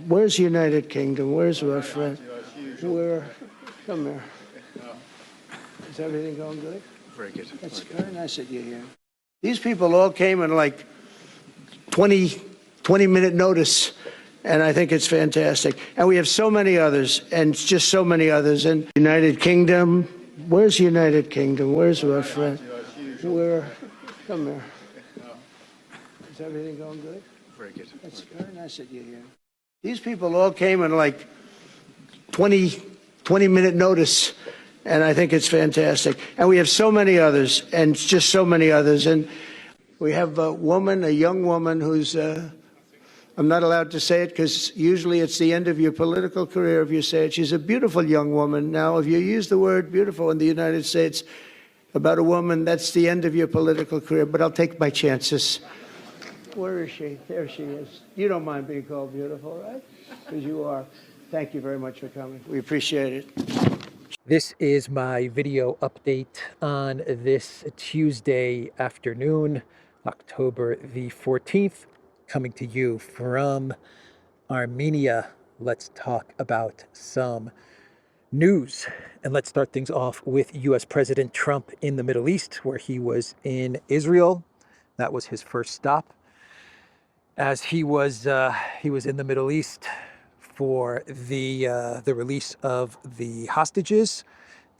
Where's the United Kingdom? Where's our friend? Come here. Is everything going good? Very good. It's very nice that you're here. These people all came in like 20-minute notice, and I think it's fantastic. And we have so many others, and just so many others. And United Kingdom, where's the United Kingdom? Where's our friend? Come here. Is everything going good? Very good. It's very nice that you're here. These people all came in like 20-minute notice, and I think it's fantastic. And we have so many others, and just so many others. And we have a young woman who's, I'm not allowed to say it because usually it's the end of your political career if you say it. She's a beautiful young woman. Now, if you use the word beautiful in the United States about a woman, that's the end of your political career, but I'll take my chances. Where is she? There she is. You don't mind being called beautiful, right? Because you are. Thank you very much for coming. We appreciate it. This is my video update on this Tuesday afternoon, October the 14th, coming to you from Armenia. Let's talk about some news. And let's start things off with U.S. President Trump in the Middle East, where he was in Israel. That was his first stop. As he was in the Middle East for the release of the hostages,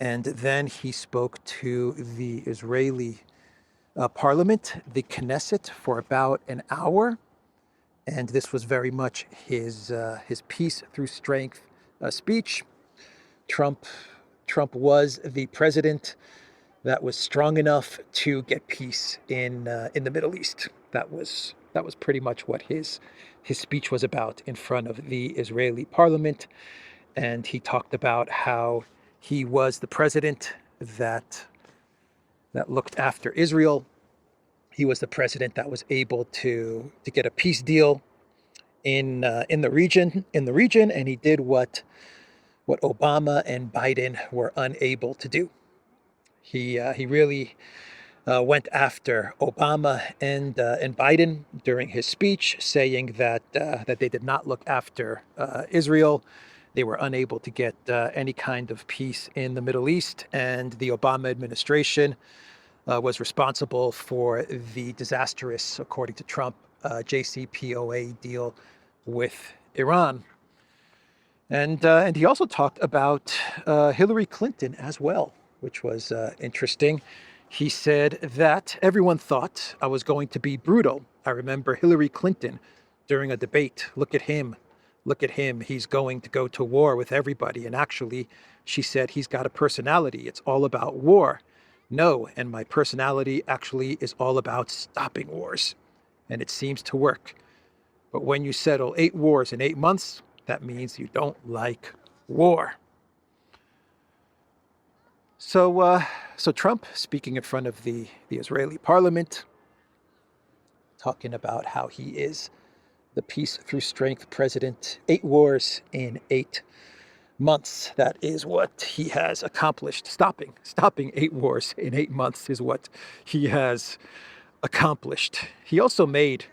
and then he spoke to the Israeli parliament, the Knesset, for about an hour, and this was very much his peace through strength speech. Trump was the president that was strong enough to get peace in the Middle East. That was pretty much what his speech was about in front of the Israeli parliament. And he talked about how he was the president that looked after Israel. He was the president that was able to get a peace deal in the region, and he did what Obama and Biden were unable to do. He really went after Obama and Biden during his speech, saying that they did not look after Israel. They were unable to get any kind of peace in the Middle East, and the Obama administration was responsible for the disastrous, according to Trump, JCPOA deal with Iran. And he also talked about Hillary Clinton as well, which was interesting. He said that everyone thought I was going to be brutal. I remember Hillary Clinton during a debate. Look at him. He's going to go to war with everybody. And actually, she said, he's got a personality. It's all about war. No, and my personality actually is all about stopping wars. And it seems to work. But when you settle 8 wars in 8 months, that means you don't like war. So Trump, speaking in front of the Israeli parliament, talking about how he is the peace through strength president, 8 wars in 8 months. That is what he has accomplished. Stopping 8 wars in 8 months is what he has accomplished. He also made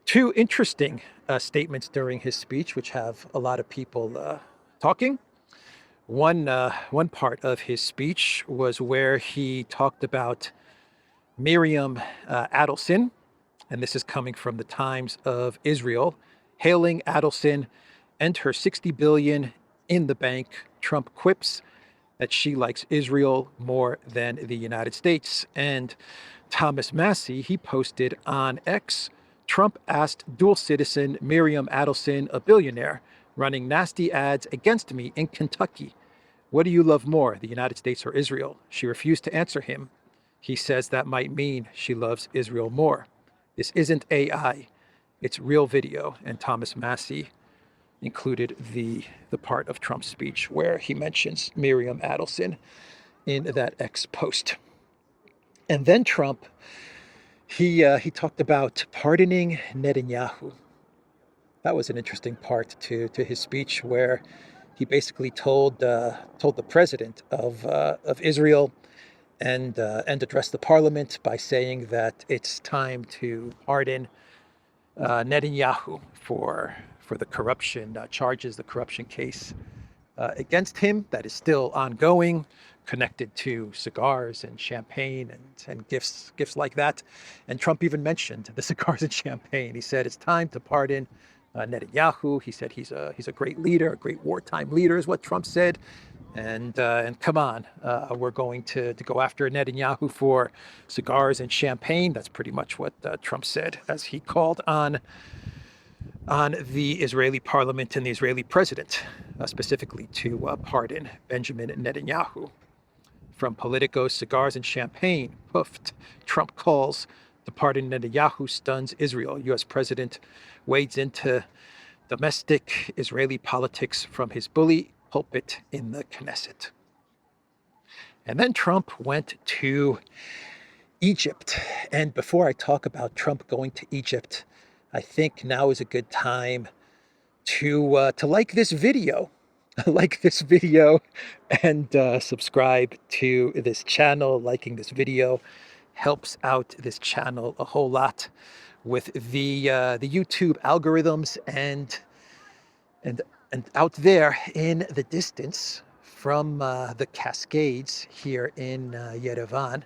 2 interesting statements during his speech, which have a lot of people talking. One part of his speech was where he talked about Miriam Adelson, and this is coming from the Times of Israel, hailing Adelson and her $60 billion in the bank. Trump quips that she likes Israel more than the United States. And Thomas Massie, he posted on X, Trump asked dual citizen Miriam Adelson, a billionaire, running nasty ads against me in Kentucky, what do you love more, the United States or Israel? She refused to answer him. He says that might mean she loves Israel more. This isn't AI, it's real video. And Thomas Massie included the part of Trump's speech where he mentions Miriam Adelson in that X post. And then Trump, he talked about pardoning Netanyahu. That was an interesting part to his speech, where he basically told the president of Israel and addressed the parliament by saying that it's time to pardon Netanyahu for for the corruption charges, the corruption case against him that is still ongoing, connected to cigars and champagne and gifts like that. And Trump even mentioned the cigars and champagne. He said it's time to pardon Netanyahu. He said he's a great leader, a great wartime leader, is what Trump said. And come on, we're going to go after Netanyahu for cigars and champagne. That's pretty much what Trump said as he called on the Israeli parliament and the Israeli president, specifically to pardon Benjamin Netanyahu. From Politico, cigars and champagne, poofed. Trump calls to pardon Netanyahu stuns Israel. U.S. president wades into domestic Israeli politics from his bully pulpit in the Knesset. And then Trump went to Egypt. And before I talk about Trump going to Egypt, I think now is a good time to like this video. Like this video and subscribe to this channel. Liking this video helps out this channel a whole lot with the YouTube algorithms and out there in the distance from the Cascades here in Yerevan.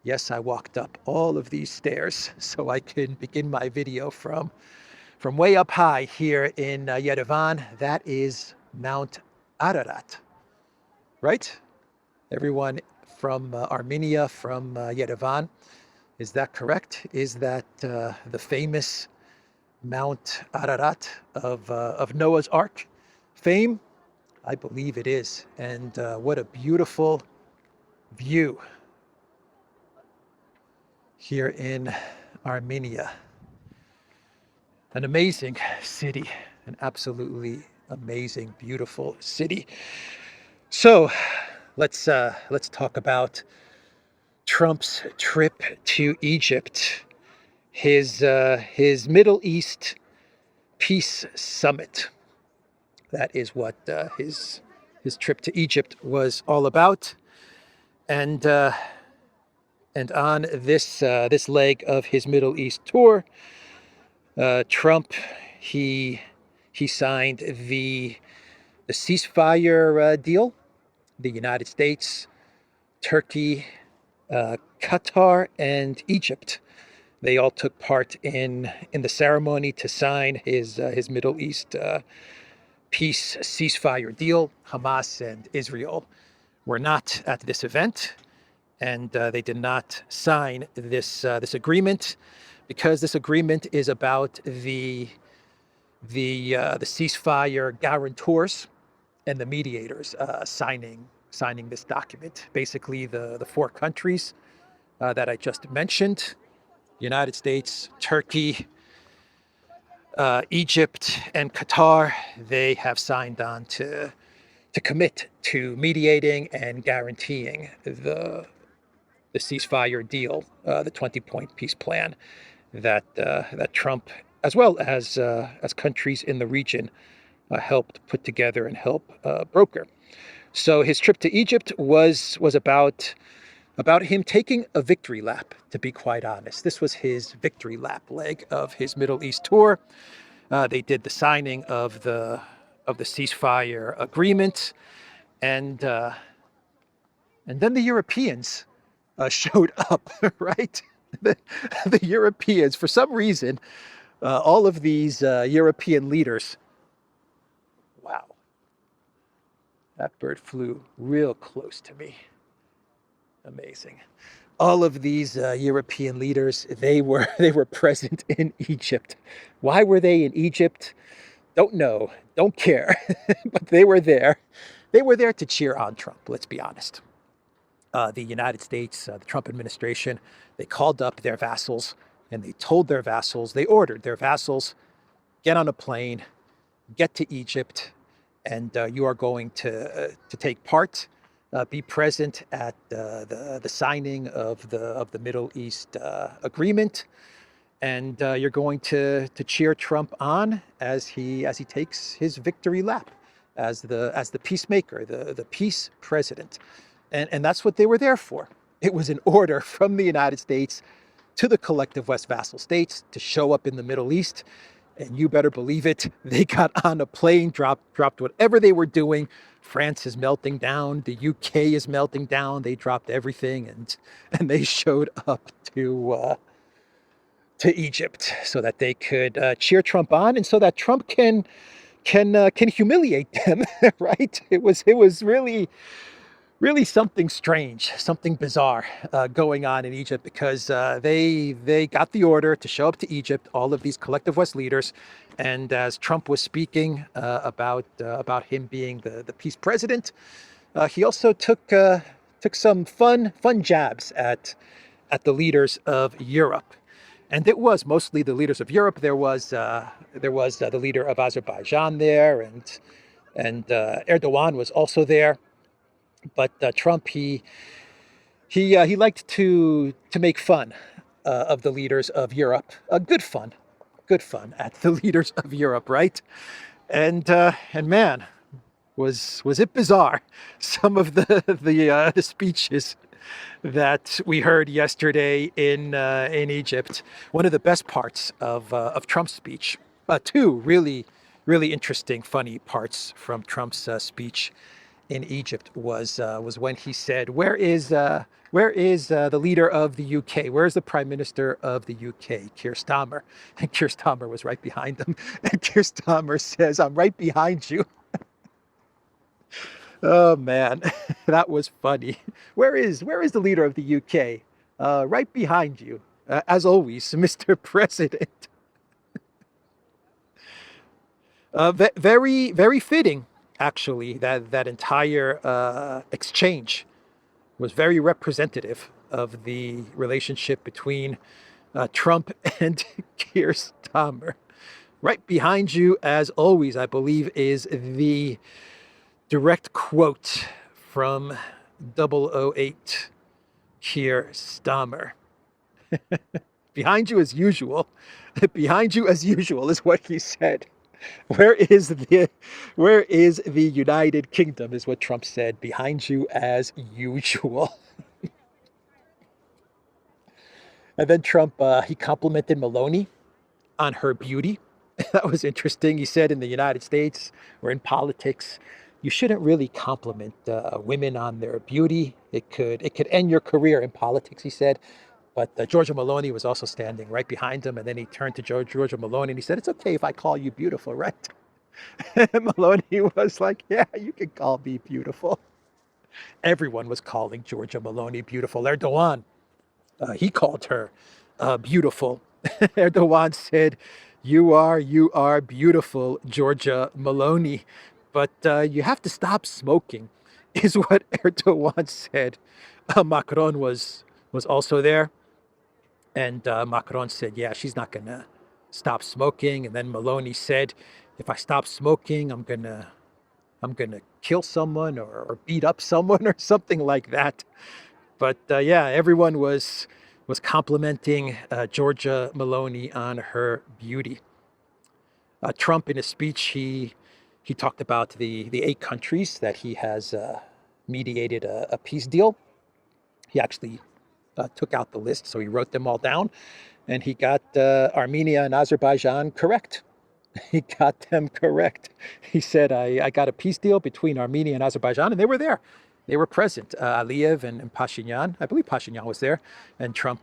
Yes, I walked up all of these stairs so I can begin my video from way up high here in Yerevan. That is Mount Ararat, right? Everyone from Armenia, from Yerevan, is that correct? Is that the famous Mount Ararat of Noah's Ark fame? I believe it is. And what a beautiful view here in Armenia. An amazing city, an absolutely amazing, beautiful city. So let's talk about Trump's trip to Egypt, his Middle East peace summit. That is what his trip to Egypt was all about. And on this leg of his Middle East tour, Trump he signed the ceasefire deal. The United States, Turkey, Qatar, and Egypt, they all took part in the ceremony to sign his Middle East peace ceasefire deal. Hamas and Israel were not at this event, and they did not sign this agreement because this agreement is about the ceasefire guarantors and the mediators signing this document. Basically, the four countries that I just mentioned: United States, Turkey, Egypt, and Qatar. They have signed on to commit to mediating and guaranteeing the ceasefire deal, the 20-point peace plan that Trump, as well as countries in the region, helped put together and help broker. So his trip to Egypt was about him taking a victory lap, to be quite honest. This was his victory lap leg of his Middle East tour. They did the signing of the ceasefire agreement, and then the Europeans showed up, right? The Europeans, for some reason, all of these European leaders. Wow, that bird flew real close to me. Amazing. All of these European leaders, they were present in Egypt. Why were they in Egypt? Don't know, don't care, but they were there. They were there to cheer on Trump, let's be honest. The United States, the Trump administration, they called up their vassals and they told their vassals, they ordered their vassals, get on a plane, get to Egypt, and you are going to take part, be present at the signing of the Middle East agreement, and you're going to cheer Trump on as he takes his victory lap as the peacemaker, the peace president. And that's what they were there for. It was an order from the United States to the collective West vassal states to show up in the Middle East And you better believe it, they got on a plane, dropped whatever they were doing. France is melting down. The UK is melting down. They dropped everything and they showed up to Egypt so that they could cheer Trump on, and so that Trump can humiliate them. Right? It was really something strange, something bizarre going on in Egypt, because they got the order to show up to Egypt, all of these collective West leaders, and as Trump was speaking about him being the peace president, he also took some fun jabs at the leaders of Europe. And it was mostly the leaders of Europe. There was the leader of Azerbaijan there, and Erdogan was also there. But Trump, he liked to make fun of the leaders of Europe. Good fun at the leaders of Europe, right? And man, was it bizarre? Some of the speeches that we heard yesterday in Egypt. One of the best parts of Trump's speech. Two really interesting, funny parts from Trump's speech in Egypt was when he said, "Where is the leader of the UK? Where is the Prime Minister of the UK, Keir Starmer?" And Keir Starmer was right behind him. And Keir Starmer says, "I'm right behind you." Oh man, that was funny. Where is the leader of the UK? Right behind you, as always, Mr. President. Very fitting, actually. That entire exchange was very representative of the relationship between Trump and Keir Starmer. Right behind you, as always, I believe, is the direct quote from 008 Keir Starmer. Behind you as usual. Behind you as usual is what he said. Where is the United Kingdom is what Trump said. Behind you as usual. And then Trump, he complimented Meloni on her beauty. That was interesting. He said in the United States or in politics, you shouldn't really compliment women on their beauty. It could end your career in politics, he said. But Giorgia Meloni was also standing right behind him, and then he turned to Giorgia Meloni and he said, "It's okay if I call you beautiful, right?" And Meloni was like, "Yeah, you can call me beautiful." Everyone was calling Giorgia Meloni beautiful. Erdogan, he called her beautiful. Erdogan said, "You are beautiful, Giorgia Meloni, but you have to stop smoking," is what Erdogan said. Macron was also there, and Macron said, "Yeah, she's not gonna stop smoking." And then Meloni said, "If I stop smoking, I'm gonna kill someone or beat up someone," or something like that. But yeah, everyone was complimenting Giorgia Meloni on her beauty. Trump, in his speech, he talked about the 8 countries that he has mediated a peace deal. He actually took out the list, so he wrote them all down, and he got Armenia and Azerbaijan correct. He got them correct. He said, I got a peace deal between Armenia and Azerbaijan, and they were there. They were present. Aliyev and Pashinyan, I believe Pashinyan was there, and Trump,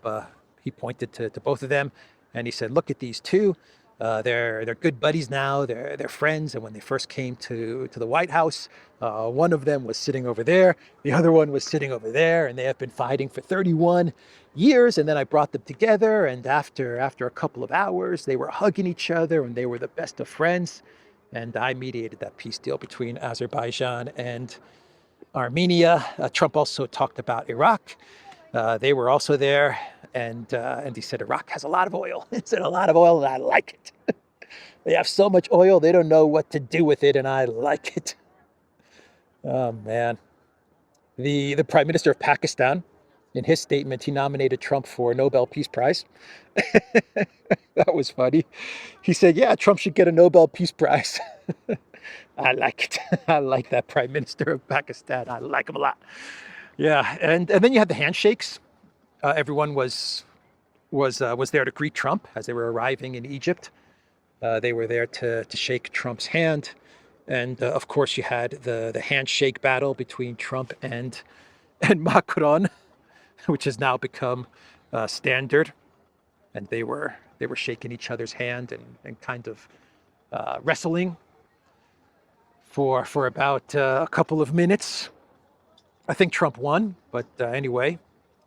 he pointed to both of them, and he said, "Look at these two. They're good buddies now. They're friends. And when they first came to the White House, one of them was sitting over there, the other one was sitting over there, and they have been fighting for 31 years. And then I brought them together, and after a couple of hours, they were hugging each other, and they were the best of friends. And I mediated that peace deal between Azerbaijan and Armenia." Trump also talked about Iraq. They were also there, and he said Iraq has a lot of oil. He said a lot of oil, and I like it. They have so much oil, they don't know what to do with it, and I like it. Oh man, the Prime Minister of Pakistan, in his statement, he nominated Trump for a Nobel Peace Prize. That was funny. He said, "Yeah, Trump should get a Nobel Peace Prize." I like it. I like that Prime Minister of Pakistan. I like him a lot. Yeah, and then you had the handshakes. Everyone was there to greet Trump as they were arriving in Egypt. They were there to shake Trump's hand. And of course, you had the handshake battle between Trump and Macron, which has now become standard. And they were shaking each other's hand and kind of wrestling for about a couple of minutes. I think Trump won, but anyway,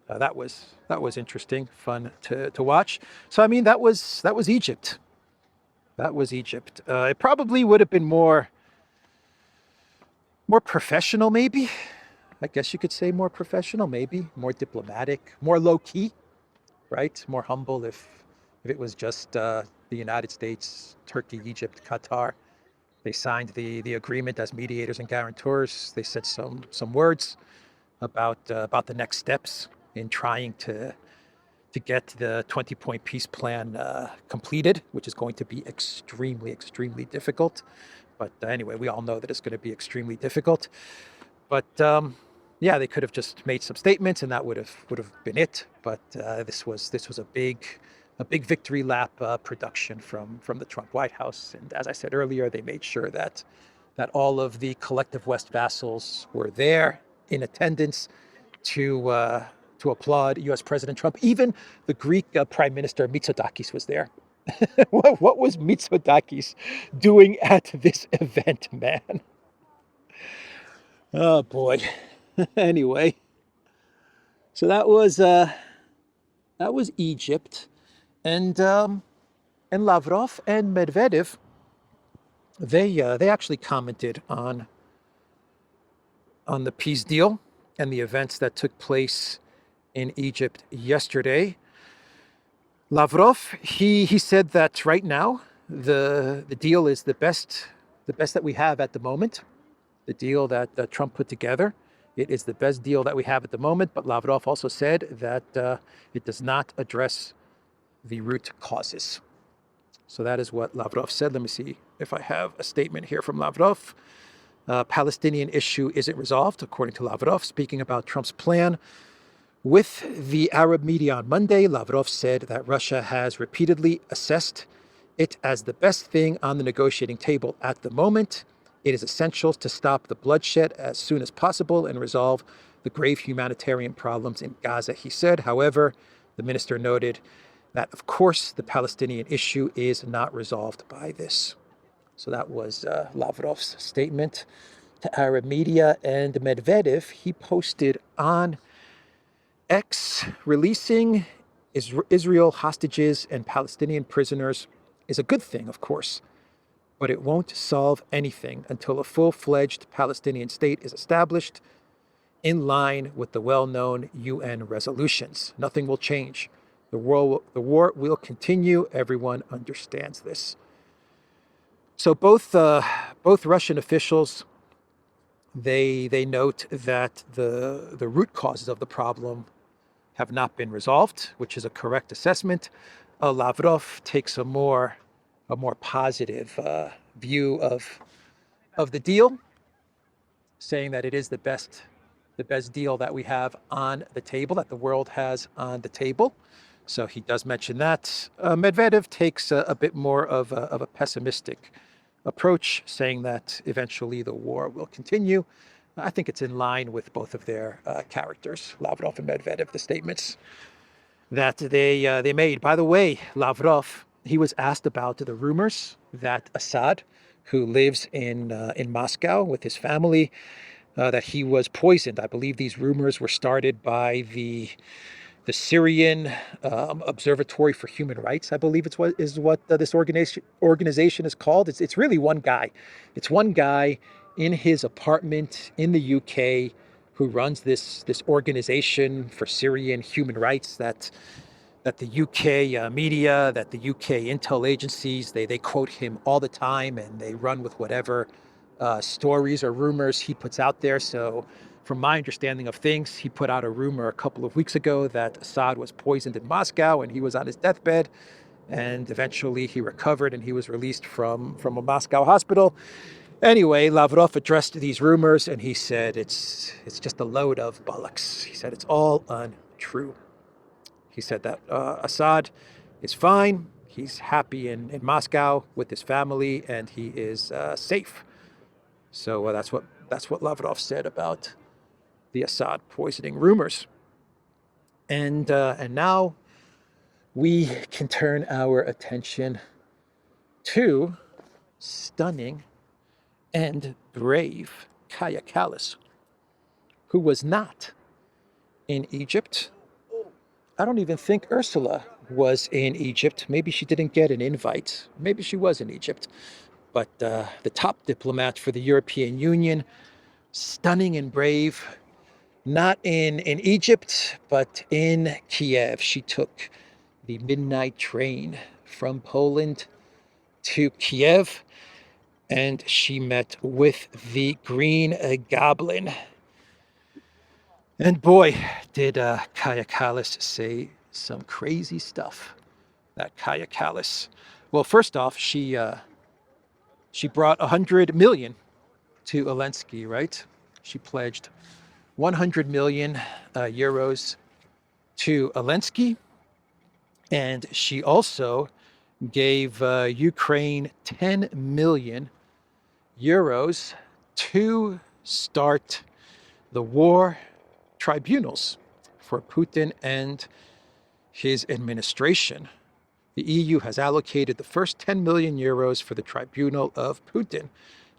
that was interesting, fun to watch. So I mean, that was Egypt. That was Egypt. It probably would have been more professional, maybe. I guess you could say more professional, maybe more diplomatic, more low key, right? More humble if it was just the United States, Turkey, Egypt, Qatar. They signed the agreement as mediators and guarantors. They said some words about the next steps in trying to get the 20-point peace plan completed, which is going to be extremely, extremely difficult. But anyway, we all know that it's going to be extremely difficult. But yeah, they could have just made some statements, and that would have been it. But this was a big victory lap production from the Trump White House. And as I said earlier, they made sure that all of the collective West vassals were there in attendance to applaud U.S. President Trump. Even the Greek Prime Minister Mitsotakis was there. What was Mitsotakis doing at this event, man? Oh boy. Anyway, so that was Egypt, and Lavrov and Medvedev. They actually commented on the peace deal and the events that took place in Egypt yesterday. Lavrov, he said that right now the deal is the best that we have at the moment. The deal that Trump put together, it is the best deal that we have at the moment. But Lavrov also said that it does not address the root causes. So that is what Lavrov said. Let me see if I have a statement here from Lavrov. Palestinian issue isn't resolved, according to Lavrov. Speaking about Trump's plan with the Arab media on Monday, Lavrov said that Russia has repeatedly assessed it as the best thing on the negotiating table at the moment. It is essential to stop the bloodshed as soon as possible and resolve the grave humanitarian problems in Gaza, he said. However, the minister noted that, of course, the Palestinian issue is not resolved by this. So that was Lavrov's statement to Arab media. And Medvedev, he posted on X, releasing Israel hostages and Palestinian prisoners is a good thing, of course, but it won't solve anything until a full-fledged Palestinian state is established in line with the well-known UN resolutions. Nothing will change. The war will continue. Everyone understands this. So both Russian officials, they note that the root causes of the problem have not been resolved, which is a correct assessment. Lavrov takes a more positive view of the deal, saying that it is the best deal that we have on the table, that the world has on the table. So he does mention that. Medvedev takes a bit more of a pessimistic approach, saying that eventually the war will continue. I think it's in line with both of their characters, Lavrov and Medvedev, the statements that they made. By the way, Lavrov, he was asked about the rumors that Assad, who lives in Moscow with his family, that he was poisoned. I believe these rumors were started by the Syrian Observatory for Human Rights. I believe it's what this organization is called. It's really one guy. It's one guy in his apartment in the UK who runs this organization for Syrian human rights that the UK media, that the UK intel agencies, they quote him all the time, and they run with whatever stories or rumors he puts out there. So from my understanding of things, he put out a rumor a couple of weeks ago that Assad was poisoned in Moscow and he was on his deathbed, and eventually he recovered and he was released from a Moscow hospital. Anyway, Lavrov addressed these rumors and he said it's just a load of bollocks. He said it's all untrue. He said that Assad is fine. he's happy in Moscow with his family, and he is safe. So that's what Lavrov said about the Assad poisoning rumors. And now we can turn our attention to stunning and brave Kaya Kallas, who was not in Egypt. I don't even think Ursula was in Egypt. Maybe she didn't get an invite. Maybe she was in Egypt. But the top diplomat for the European Union, stunning and brave, not in Egypt, but in Kiev. She took the midnight train from Poland to Kiev, and she met with the Green Goblin. And boy, did Kaya Kallas say some crazy stuff. That Kaya Kallas. Well, first off, she brought 100 million to Zelensky, right? She pledged 100 million euros to Zelensky, and she also gave Ukraine 10 million euros to start the war tribunals for Putin and his administration. The EU has allocated the first 10 million euros for the tribunal of Putin.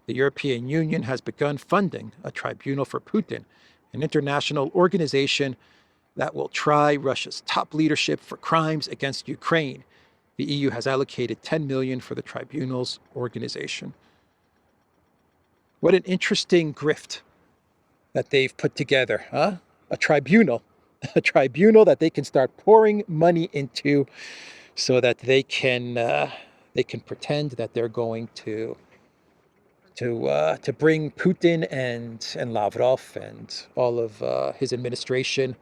The European Union has begun funding a tribunal for Putin, an international organization that will try Russia's top leadership for crimes against Ukraine. The EU has allocated 10 million for the tribunal's organization. What an interesting grift that they've put together, huh? A tribunal that they can start pouring money into, so that they can pretend that they're going to bring Putin and Lavrov and all of his administration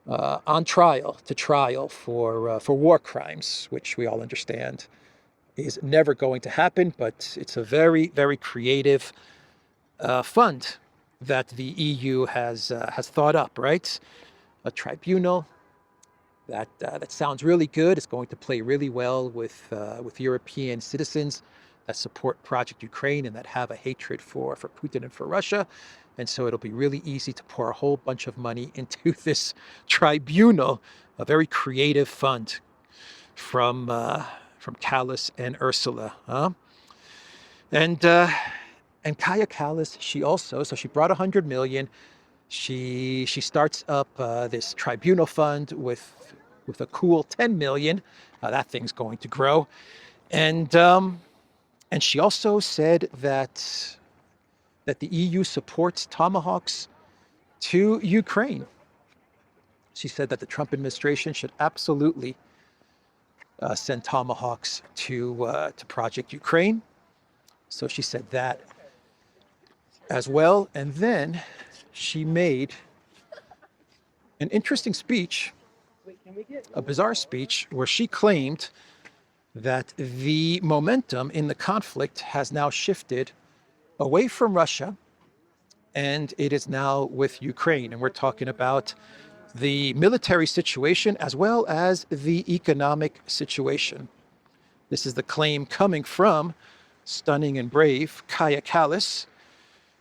on trial for war crimes, which we all understand is never going to happen. But it's a very, very creative fund that the EU has thought up, right? A tribunal that sounds really good. It's going to play really well with European citizens that support Project Ukraine and that have a hatred for Putin and for Russia. And so it'll be really easy to pour a whole bunch of money into this tribunal, a very creative fund from Kallas and Ursula. Huh? And Kaya Kallas, she brought 100 million. She starts up this tribunal fund with a cool 10 million. That thing's going to grow. And she also said that the EU supports tomahawks to Ukraine. She said that the Trump administration should absolutely send tomahawks to Project Ukraine. So she said that as well. And then she made an interesting speech, a bizarre speech, where she claimed that the momentum in the conflict has now shifted away from Russia, and it is now with Ukraine. And we're talking about the military situation as well as the economic situation. This is the claim coming from stunning and brave Kaya Kallas.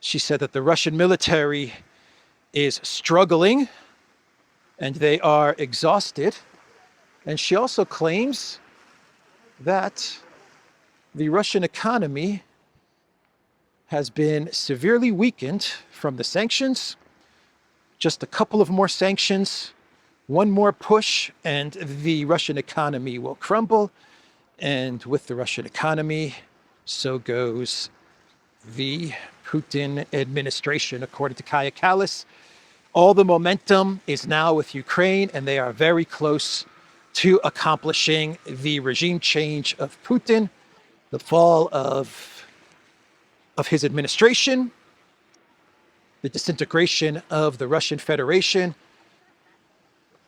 She said that the Russian military is struggling and they are exhausted. And she also claims that the Russian economy has been severely weakened from the sanctions. Just a couple of more sanctions, one more push, and the Russian economy will crumble. And with the Russian economy, so goes the Putin administration, according to Kaya Kallas. All the momentum is now with Ukraine, and they are very close to accomplishing the regime change of Putin, the fall of his administration, the disintegration of the Russian Federation.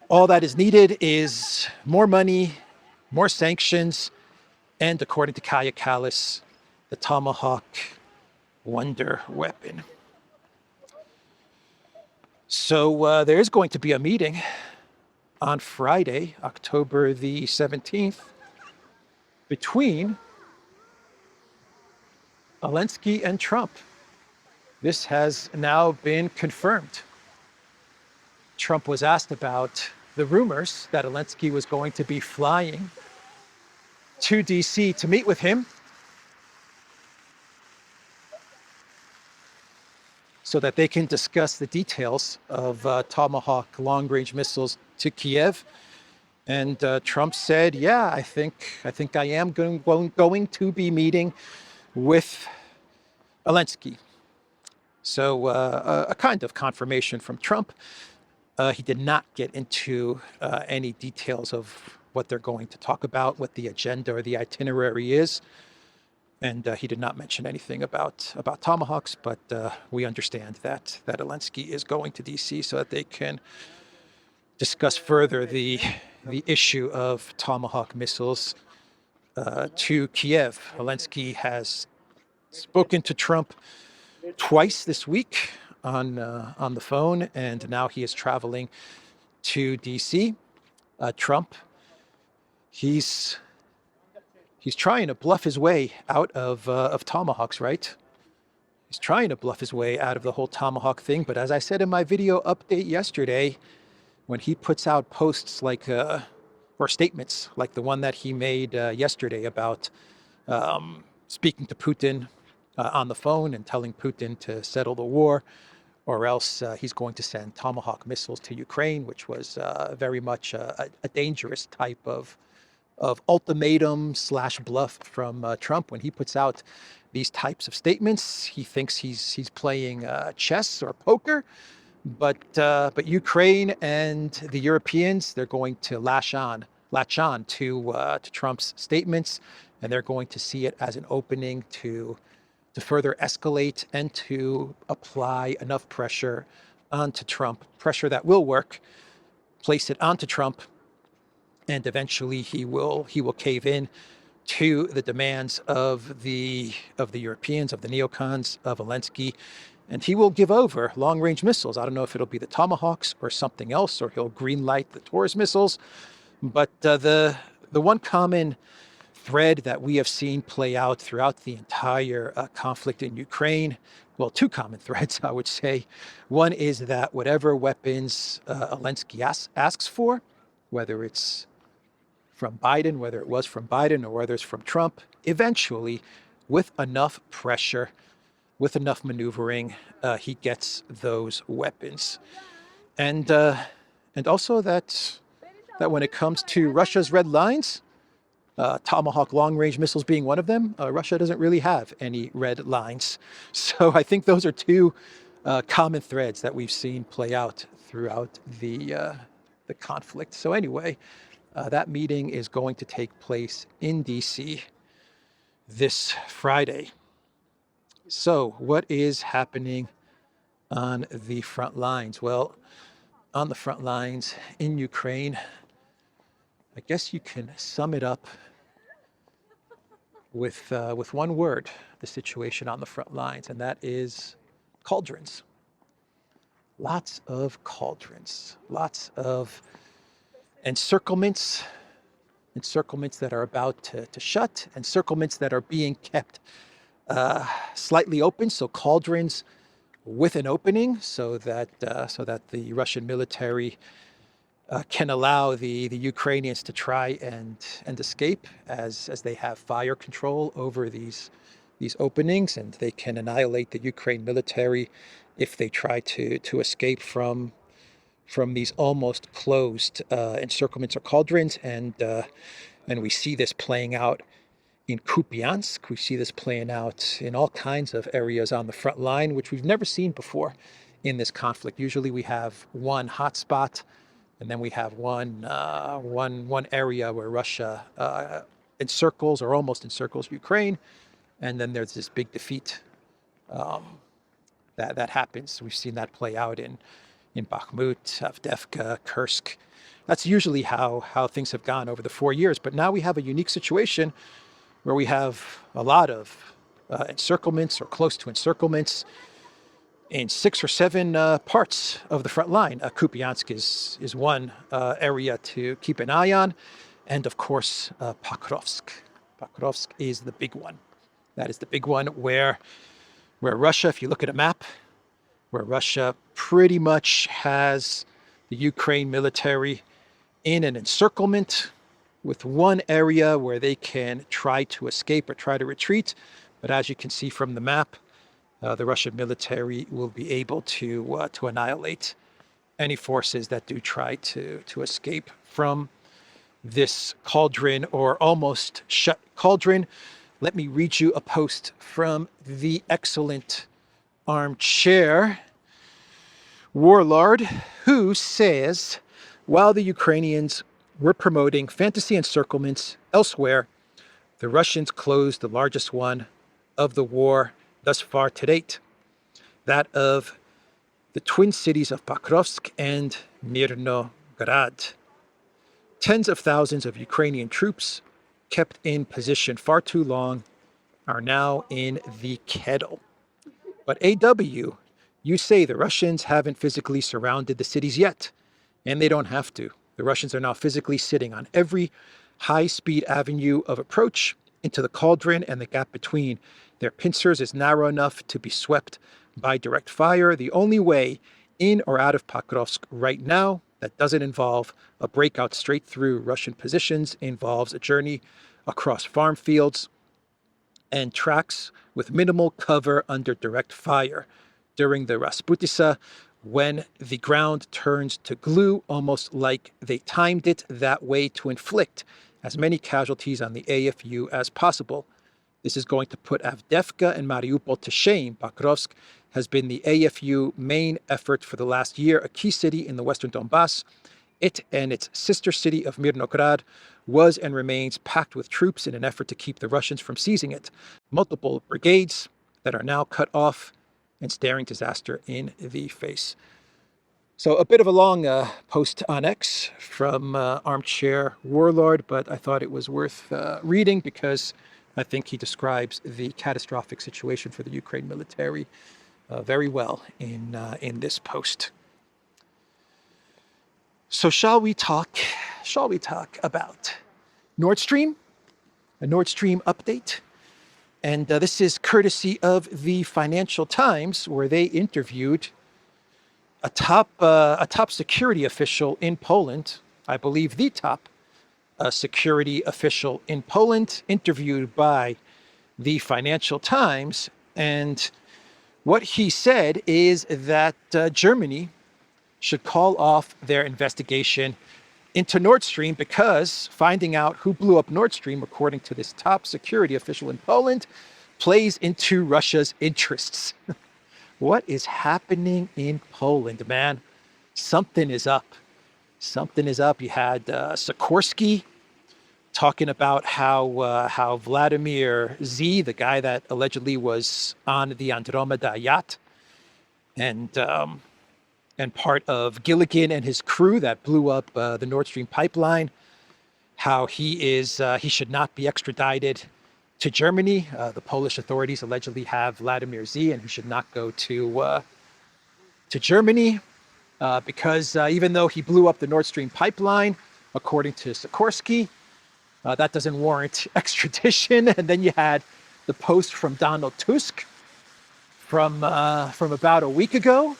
All that is needed is more money, more sanctions, and according to Kaya Kallas, the Tomahawk wonder weapon. So there is going to be a meeting on Friday, October the 17th, between Zelensky and Trump. This has now been confirmed. Trump was asked about the rumors that Zelensky was going to be flying to DC to meet with him so that they can discuss the details of Tomahawk long-range missiles to Kiev. And Trump said, "Yeah, I think I am going to be meeting with Zelensky." So a kind of confirmation from Trump. He did not get into any details of what they're going to talk about, what the agenda or the itinerary is. And he did not mention anything about Tomahawks, but we understand that Zelensky is going to DC so that they can discuss further the issue of Tomahawk missiles to Kiev. Zelensky has spoken to Trump twice this week on the phone, and now he is traveling to DC. Trump, he's trying to bluff his way out of Tomahawks, right? He's trying to bluff his way out of the whole Tomahawk thing. But as I said in my video update yesterday, when he puts out posts like or statements like the one that he made yesterday about speaking to Putin on the phone and telling Putin to settle the war, or else he's going to send Tomahawk missiles to Ukraine, which was very much a dangerous type of ultimatum / bluff from Trump. When he puts out these types of statements, he thinks he's playing chess or poker. But Ukraine and the Europeans, they're going to latch on to Trump's statements, and they're going to see it as an opening to further escalate and to apply enough pressure onto Trump, pressure that will work, place it onto Trump, and eventually he will cave in to the demands of the Europeans, of the neocons, of Zelensky, and he will give over long-range missiles. I don't know if it'll be the Tomahawks or something else, or he'll greenlight the Taurus missiles, but the one common thread that we have seen play out throughout the entire conflict in Ukraine, well, two common threads, I would say. One is that whatever weapons Zelensky asks for, whether it's from Biden, whether it was from Biden or whether it's from Trump, eventually, with enough pressure, with enough maneuvering, he gets those weapons. And also that when it comes to Russia's red lines, Tomahawk long-range missiles being one of them, Russia doesn't really have any red lines. So I think those are two common threads that we've seen play out throughout the conflict. So anyway, that meeting is going to take place in DC this Friday. So what is happening on the front lines? Well, on the front lines in Ukraine, I guess you can sum it up with one word, the situation on the front lines, and that is cauldrons. Lots of cauldrons, lots of encirclements that are about to shut, encirclements that are being kept slightly open, so cauldrons with an opening, so that the Russian military can allow the Ukrainians to try and escape, as they have fire control over these openings, and they can annihilate the Ukraine military if they try to escape from these almost closed encirclements or cauldrons. And we see this playing out in Kupiansk. We see this playing out in all kinds of areas on the front line, which we've never seen before in this conflict. Usually we have one hotspot, and then we have one area where Russia encircles or almost encircles Ukraine, and then there's this big defeat that happens. We've seen that play out in Bakhmut, Avdiivka, Kursk. That's usually how things have gone over the 4 years. But now we have a unique situation where we have a lot of encirclements or close to encirclements in 6 or 7 parts of the front line. Kupiansk is one area to keep an eye on, and of course Pokrovsk. Pokrovsk is the big one. That is the big one where Russia, if you look at a map, where Russia pretty much has the Ukraine military in an encirclement with one area where they can try to escape or try to retreat. But as you can see from the map, the Russian military will be able to annihilate any forces that do try to escape from this cauldron or almost shut cauldron. Let me read you a post from the excellent armchair warlord who says, while the Ukrainians were promoting fantasy encirclements elsewhere, the Russians closed the largest one of the war thus far to date, that of the twin cities of Pokrovsk and Mirnograd. Tens of thousands of Ukrainian troops, kept in position far too long, are now in the kettle. But AW, you say the Russians haven't physically surrounded the cities yet, and they don't have to. The Russians are now physically sitting on every high-speed avenue of approach into the cauldron, and the gap between their pincers is narrow enough to be swept by direct fire. The only way in or out of Pokrovsk right now that doesn't involve a breakout straight through Russian positions involves a journey across farm fields and tracks with minimal cover under direct fire during the Rasputisa, when the ground turns to glue, almost like they timed it that way to inflict as many casualties on the AFU as possible. This is going to put Avdiivka and Mariupol to shame. Pokrovsk has been the AFU main effort for the last year, a key city in the western Donbass. It and its sister city of Mirnograd was and remains packed with troops in an effort to keep the Russians from seizing it. Multiple brigades that are now cut off and staring disaster in the face. So a bit of a long post on X from Armchair Warlord, but I thought it was worth reading because I think he describes the catastrophic situation for the Ukraine military very well in this post. So shall we talk about Nord Stream, a Nord Stream update? And this is courtesy of the Financial Times, where they interviewed a top security official in Poland, I believe the top security official in Poland, interviewed by the Financial Times. And what he said is that Germany should call off their investigation into Nord Stream because finding out who blew up Nord Stream, according to this top security official in Poland, plays into Russia's interests. What is happening in Poland, man? Something is up. Something is up. You had Sikorsky talking about how Vladimir Z, the guy that allegedly was on the Andromeda yacht, and part of Gilligan and his crew that blew up the Nord Stream pipeline, how he should not be extradited to Germany. The Polish authorities allegedly have Vladimir Z, and he should not go to Germany because even though he blew up the Nord Stream pipeline, according to Sikorsky, that doesn't warrant extradition. And then you had the post from Donald Tusk from about a week ago,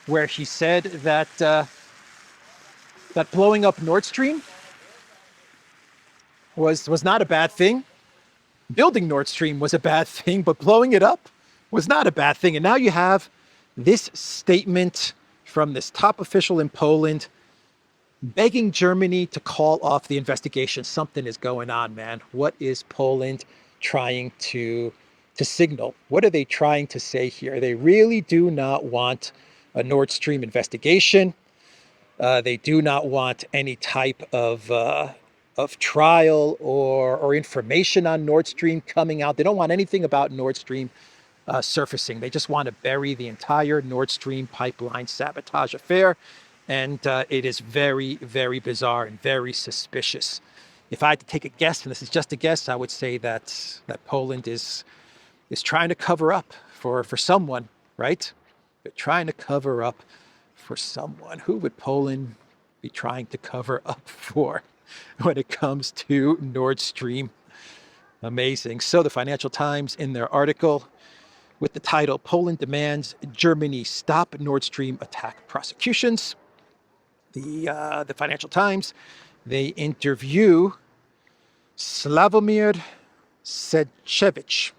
where he said that that blowing up Nord Stream was not a bad thing. Building Nord Stream was a bad thing, but blowing it up was not a bad thing. And now you have this statement from this top official in Poland begging Germany to call off the investigation. Something is going on, man. What is Poland trying to signal? What are they trying to say here? They really do not want a Nord Stream investigation. They do not want any type of trial or information on Nord Stream coming out. They don't want anything about Nord Stream surfacing. They just want to bury the entire Nord Stream pipeline sabotage affair. And it is very, very bizarre and very suspicious. If I had to take a guess, and this is just a guess, I would say that Poland is trying to cover up for someone, right? They're trying to cover up for someone. Who would Poland be trying to cover up for when it comes to Nord Stream? Amazing. So the Financial Times, in their article with the title, Poland Demands Germany Stop Nord Stream Attack Prosecutions, the Financial Times, they interview Sławomir Sedchevich,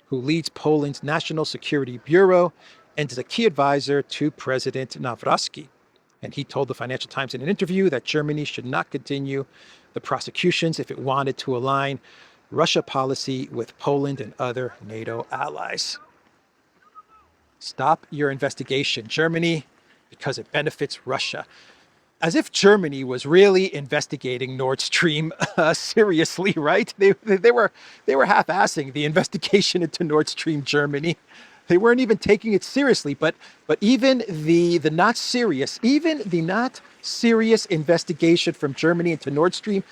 who leads Poland's National Security Bureau and is a key advisor to President Nawrocki. And he told the Financial Times in an interview that Germany should not continue the prosecutions if it wanted to align Russia policy with Poland and other NATO allies. Stop your investigation, Germany, because it benefits Russia. As if Germany was really investigating Nord Stream seriously, right? They were half-assing the investigation into Nord Stream, Germany. They weren't even taking it seriously. But even the not serious investigation from Germany into Nord Stream,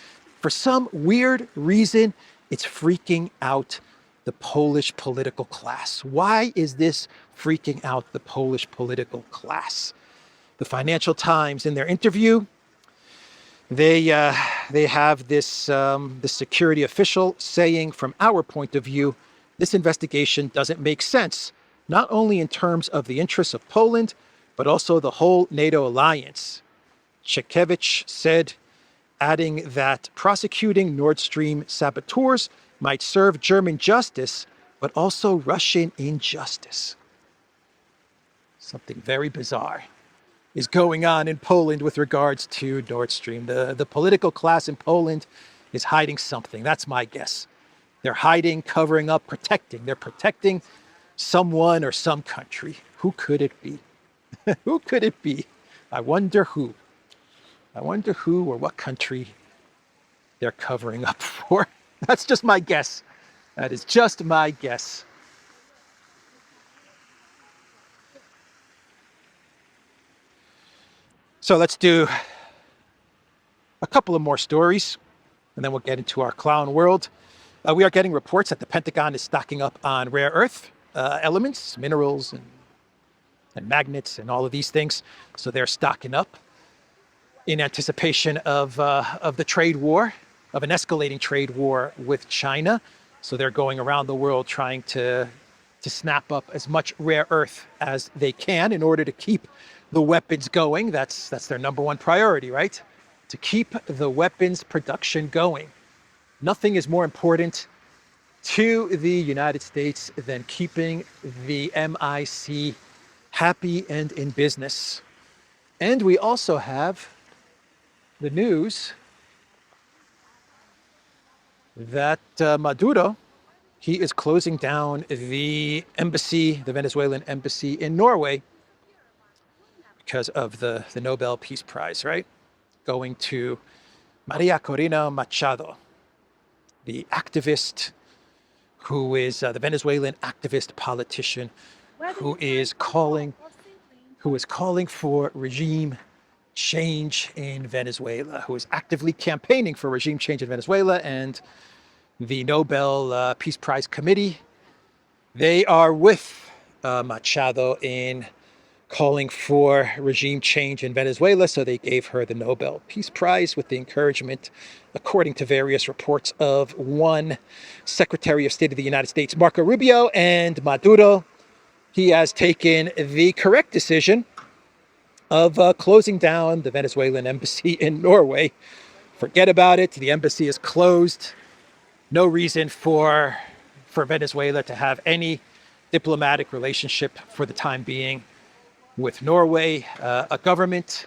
for some weird reason, it's freaking out the Polish political class. Why is this freaking out the Polish political class? The Financial Times, in their interview, they have this security official saying, from our point of view, this investigation doesn't make sense, not only in terms of the interests of Poland, but also the whole NATO alliance. Chekevich said, adding that prosecuting Nord Stream saboteurs might serve German justice, but also Russian injustice. Something very bizarre is going on in Poland with regards to Nord Stream. The political class in Poland is hiding something. That's my guess. They're hiding, covering up, protecting. They're protecting someone or some country. Who could it be? Who could it be? I wonder who. I wonder who or what country they're covering up for. That's just my guess. That is just my guess. So let's do a couple of more stories, and then we'll get into our clown world. We are getting reports that the Pentagon is stocking up on rare earth elements, minerals, and magnets, and all of these things. So they're stocking up in anticipation of the trade war, of an escalating trade war with China. So they're going around the world trying to snap up as much rare earth as they can in order to keep the weapons going. That's their number one priority, right? To keep the weapons production going. Nothing is more important to the United States than keeping the MIC happy and in business. And we also have the news that Maduro, he is closing down the embassy, the Venezuelan embassy in Norway, because of the Nobel Peace Prize, right? Going to Maria Corina Machado, the activist who is the Venezuelan activist politician who is calling for regime change in Venezuela, who is actively campaigning for regime change in Venezuela. And the Nobel Peace Prize Committee, they are with Machado in calling for regime change in Venezuela. So they gave her the Nobel Peace Prize with the encouragement, according to various reports, of one Secretary of State of the United States, Marco Rubio. And Maduro, he has taken the correct decision of closing down the Venezuelan embassy in Norway. Forget about it. The embassy is closed. No reason for Venezuela to have any diplomatic relationship for the time being with Norway, a government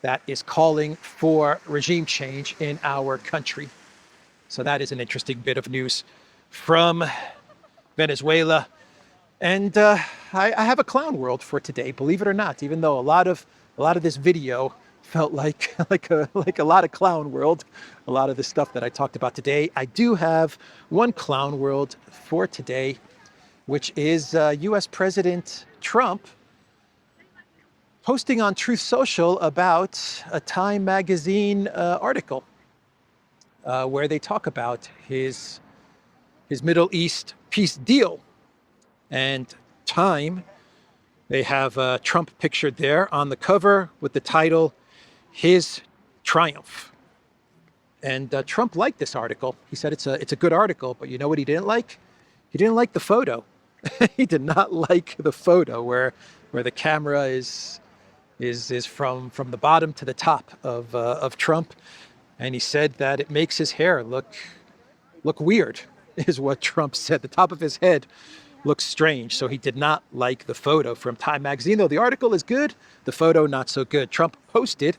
that is calling for regime change in our country. So that is an interesting bit of news from Venezuela. And I have a clown world for today, believe it or not, even though a lot of this video felt like a lot of clown world, a lot of the stuff that I talked about today. I do have one clown world for today, which is US President Trump posting on Truth Social about a Time magazine article where they talk about his Middle East peace deal. And Time, they have Trump pictured there on the cover with the title, His Triumph. And Trump liked this article. He said it's a good article, but you know what he didn't like? He didn't like the photo. He did not like the photo where the camera is from the bottom to the top of Trump, and he said that it makes his hair look weird, is what Trump said. The top of his head looks strange, so he did not like the photo from Time magazine. Though the article is good, the photo not so good. Trump posted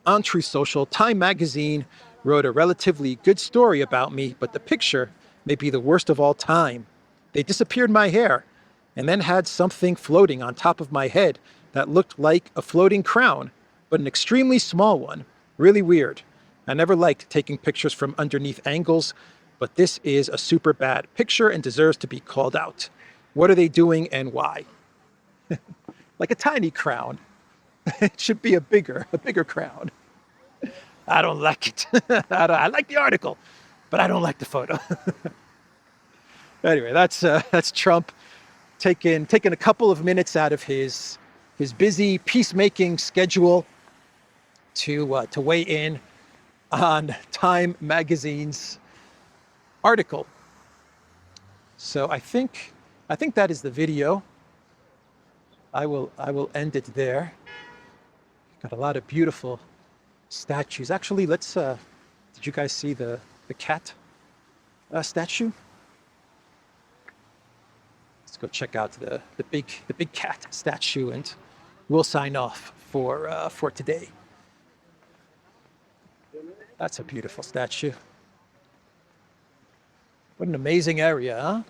on Truth Social, Time magazine wrote a relatively good story about me, but the picture may be the worst of all time. They disappeared my hair and then had something floating on top of my head that looked like a floating crown, but an extremely small one. Really weird. I never liked taking pictures from underneath angles, but this is a super bad picture and deserves to be called out. What are they doing and why? Like a tiny crown. It should be a bigger crown. I don't like it. I like the article, but I don't like the photo. Anyway, that's Trump taking a couple of minutes out of his busy peacemaking schedule to weigh in on Time magazine's article. So I think that is the video. I will end it there. Got a lot of beautiful statues. Actually, let's did you guys see the cat statue? Let's go check out the big cat statue, and we'll sign off for today. That's a beautiful statue. What an amazing area, huh?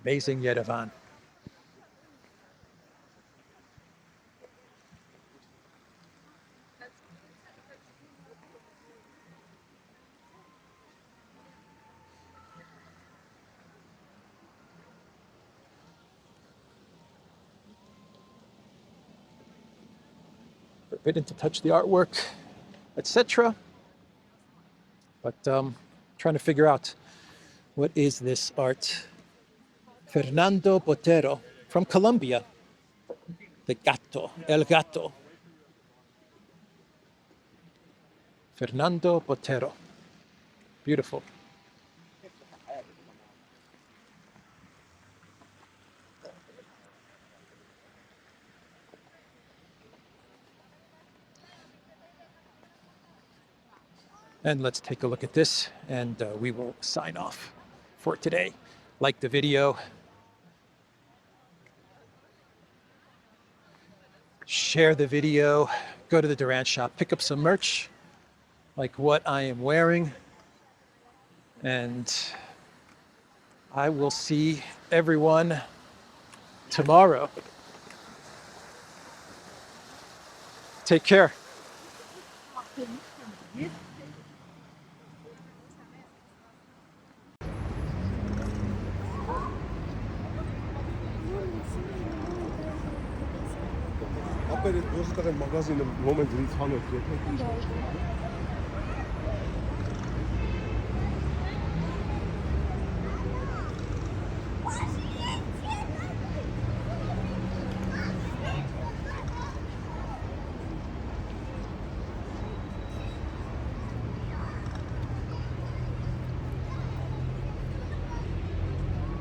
Amazing Yerevan. Forbidden to touch the artwork, etc. But trying to figure out what is this art. Fernando Botero from Colombia. The gato, el gato. Fernando Botero. Beautiful. And let's take a look at this, and we will sign off for today. Like the video. Share the video. Go to the Durant shop. Pick up some merch like what I am wearing. And I will see everyone tomorrow. Take care. Après, les grosses magazines, le moment de l'Israël,